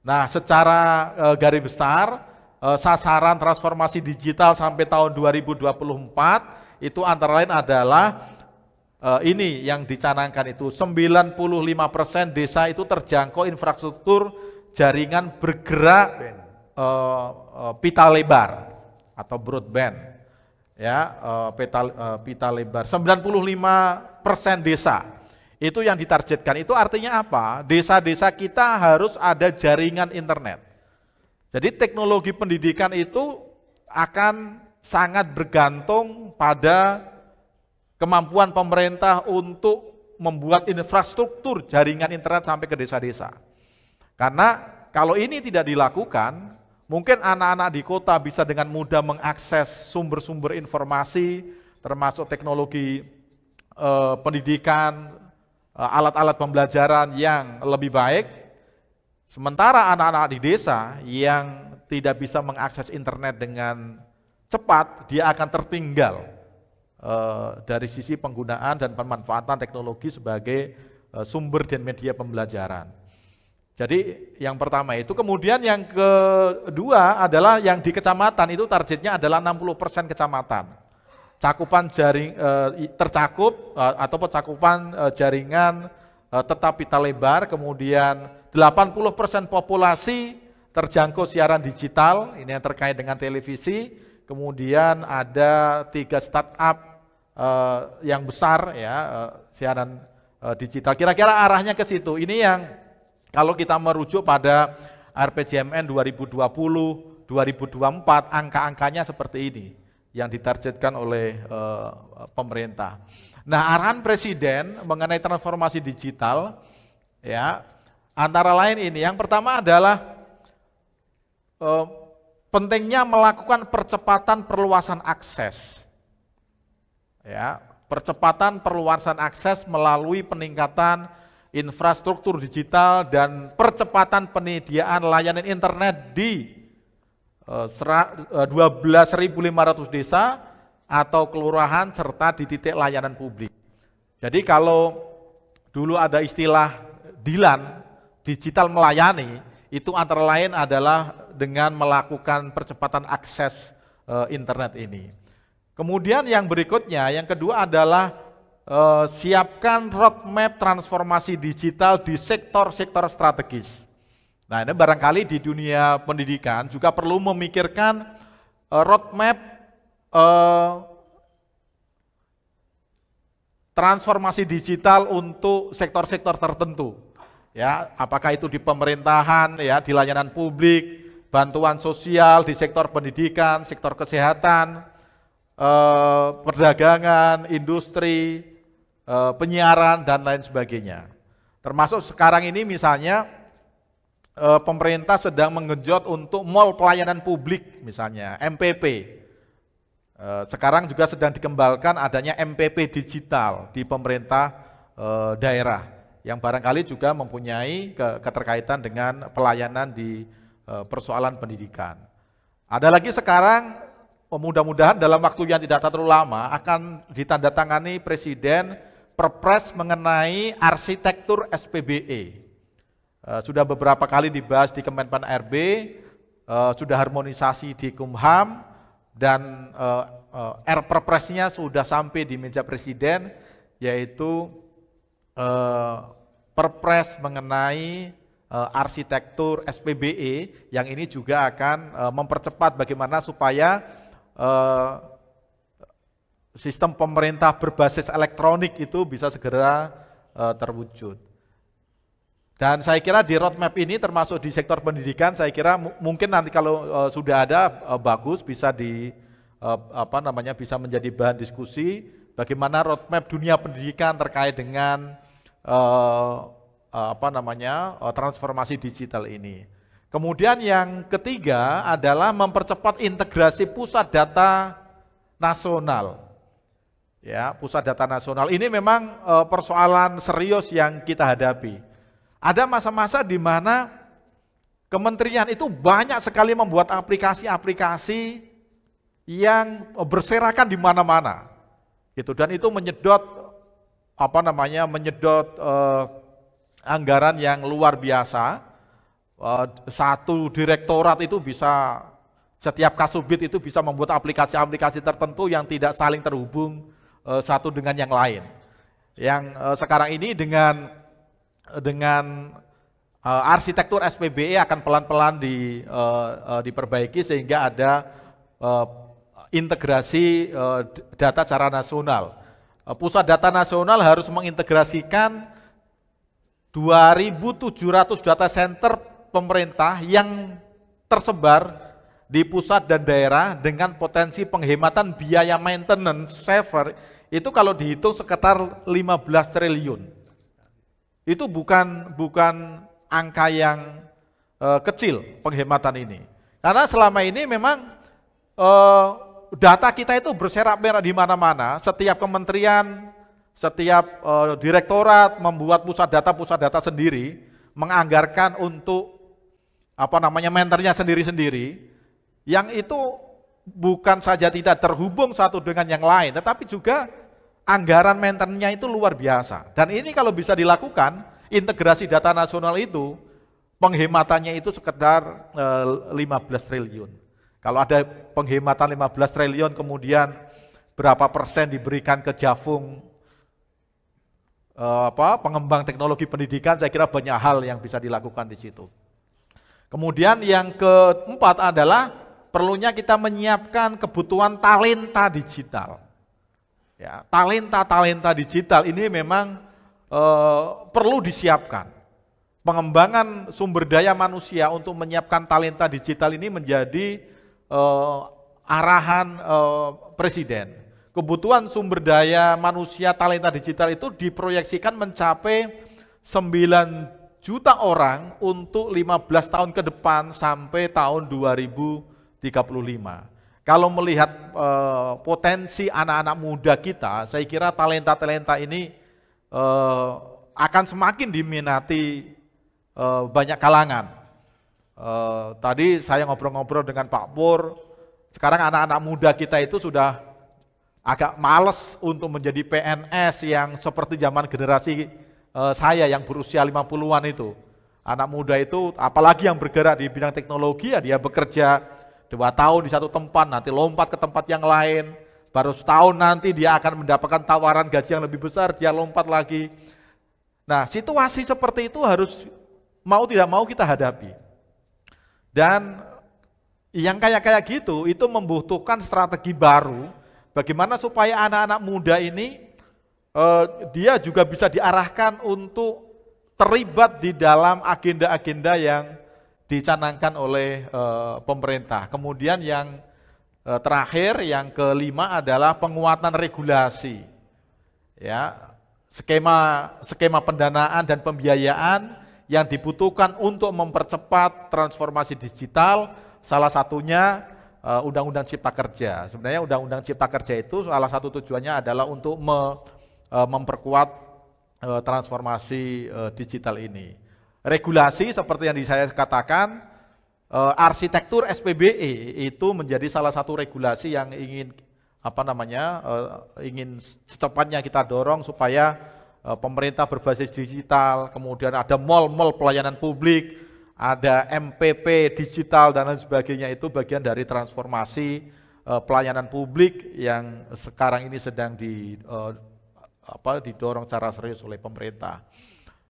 Nah, secara garis besar sasaran transformasi digital sampai tahun 2024 itu antara lain adalah ini yang dicanangkan itu 95% desa itu terjangkau infrastruktur jaringan bergerak pita lebar atau broadband, ya, pita lebar. 95% desa itu yang ditargetkan. Itu artinya apa? Desa-desa kita harus ada jaringan internet. Jadi teknologi pendidikan itu akan sangat bergantung pada kemampuan pemerintah untuk membuat infrastruktur jaringan internet sampai ke desa-desa. Karena kalau ini tidak dilakukan, mungkin anak-anak di kota bisa dengan mudah mengakses sumber-sumber informasi, termasuk teknologi pendidikan, alat-alat pembelajaran yang lebih baik, sementara anak-anak di desa yang tidak bisa mengakses internet dengan cepat, dia akan tertinggal dari sisi penggunaan dan pemanfaatan teknologi sebagai sumber dan media pembelajaran. Jadi yang pertama itu, kemudian yang kedua adalah yang di kecamatan itu targetnya adalah 60% kecamatan. Cakupan jaring tercakup atau cakupan jaringan tetap pita lebar, kemudian 80% populasi terjangkau siaran digital, ini yang terkait dengan televisi, kemudian ada 3 startup yang besar, ya, siaran digital. Kira-kira arahnya ke situ. Ini yang kalau kita merujuk pada RPJMN 2020-2024, angka-angkanya seperti ini yang ditargetkan oleh pemerintah. Nah, arahan Presiden mengenai transformasi digital, ya, antara lain ini. Yang pertama adalah pentingnya melakukan percepatan perluasan akses. Ya, percepatan perluasan akses melalui peningkatan infrastruktur digital dan percepatan penyediaan layanan internet di 12.500 desa atau kelurahan serta di titik layanan publik. Jadi kalau dulu ada istilah DILAN, digital melayani, itu antara lain adalah dengan melakukan percepatan akses internet ini. Kemudian yang berikutnya, yang kedua adalah siapkan roadmap transformasi digital di sektor-sektor strategis. Nah, ini barangkali di dunia pendidikan juga perlu memikirkan roadmap transformasi digital untuk sektor-sektor tertentu. Ya, apakah itu di pemerintahan, ya, di layanan publik, bantuan sosial di sektor pendidikan, sektor kesehatan, perdagangan, industri, penyiaran dan lain sebagainya. Termasuk sekarang ini misalnya pemerintah sedang menggenjot untuk mall pelayanan publik, misalnya MPP. Sekarang juga sedang dikembangkan adanya MPP digital di pemerintah daerah, yang barangkali juga mempunyai keterkaitan dengan pelayanan di persoalan pendidikan. Ada lagi sekarang, mudah-mudahan dalam waktu yang tidak terlalu lama akan ditandatangani Presiden Perpres mengenai arsitektur SPBE. Sudah beberapa kali dibahas di Kemenpan RB, sudah harmonisasi di Kumham, dan Perpresnya sudah sampai di meja Presiden, yaitu Perpres mengenai arsitektur SPBE, yang ini juga akan mempercepat bagaimana supaya sistem pemerintah berbasis elektronik itu bisa segera terwujud. Dan saya kira di roadmap ini termasuk di sektor pendidikan, saya kira mungkin nanti kalau sudah ada bagus bisa bisa menjadi bahan diskusi bagaimana roadmap dunia pendidikan terkait dengan transformasi digital ini. Kemudian yang ketiga adalah mempercepat integrasi pusat data nasional. Ya, pusat data nasional ini memang persoalan serius yang kita hadapi. Ada masa-masa di mana kementerian itu banyak sekali membuat aplikasi-aplikasi yang berserakan di mana-mana, gitu, dan itu menyedot anggaran yang luar biasa satu direktorat itu bisa, setiap kasubdit itu bisa membuat aplikasi-aplikasi tertentu yang tidak saling terhubung satu dengan yang lain. Yang sekarang ini dengan arsitektur SPBE akan pelan-pelan diperbaiki sehingga ada integrasi data secara nasional. Pusat Data Nasional harus mengintegrasikan 2.700 data center pemerintah yang tersebar di pusat dan daerah dengan potensi penghematan biaya maintenance server itu kalau dihitung sekitar 15 triliun. Itu bukan angka yang kecil penghematan ini. Karena selama ini memang data kita itu berserak-merak di mana-mana, setiap kementerian, setiap direktorat membuat pusat data sendiri, menganggarkan untuk maintennya sendiri-sendiri, yang itu bukan saja tidak terhubung satu dengan yang lain, tetapi juga anggaran maintenance-nya itu luar biasa. Dan ini kalau bisa dilakukan, integrasi data nasional itu, penghematannya itu sekitar 15 triliun. Kalau ada penghematan 15 triliun, kemudian berapa persen diberikan ke Javung, pengembang teknologi pendidikan, saya kira banyak hal yang bisa dilakukan di situ. Kemudian yang keempat adalah perlunya kita menyiapkan kebutuhan talenta digital. Ya, talenta digital ini memang perlu disiapkan. Pengembangan sumber daya manusia untuk menyiapkan talenta digital ini menjadi arahan Presiden. Kebutuhan sumber daya manusia talenta digital itu diproyeksikan mencapai 9 juta orang untuk 15 tahun ke depan sampai tahun 2035. Kalau melihat potensi anak-anak muda kita, saya kira talenta-talenta ini akan semakin diminati banyak kalangan. Tadi saya ngobrol-ngobrol dengan Pak Pur, sekarang anak-anak muda kita itu sudah agak males untuk menjadi PNS yang seperti zaman generasi saya yang berusia 50-an itu. Anak muda itu apalagi yang bergerak di bidang teknologi, ya dia bekerja 2 tahun di satu tempat, nanti lompat ke tempat yang lain, baru setahun nanti dia akan mendapatkan tawaran gaji yang lebih besar, dia lompat lagi. Nah, situasi seperti itu harus mau tidak mau kita hadapi. Dan yang kayak gitu itu membutuhkan strategi baru bagaimana supaya anak-anak muda ini dia juga bisa diarahkan untuk terlibat di dalam agenda-agenda yang dicanangkan oleh pemerintah. Kemudian yang terakhir, yang kelima adalah penguatan regulasi. Ya, skema pendanaan dan pembiayaan yang dibutuhkan untuk mempercepat transformasi digital, salah satunya Undang-Undang Cipta Kerja. Sebenarnya Undang-Undang Cipta Kerja itu salah satu tujuannya adalah untuk memperkuat transformasi digital ini. Regulasi seperti yang saya katakan, arsitektur SPBE itu menjadi salah satu regulasi yang ingin ingin secepatnya kita dorong supaya pemerintah berbasis digital, kemudian ada mall-mall pelayanan publik, ada MPP digital dan lain sebagainya, itu bagian dari transformasi pelayanan publik yang sekarang ini sedang didorong secara serius oleh pemerintah.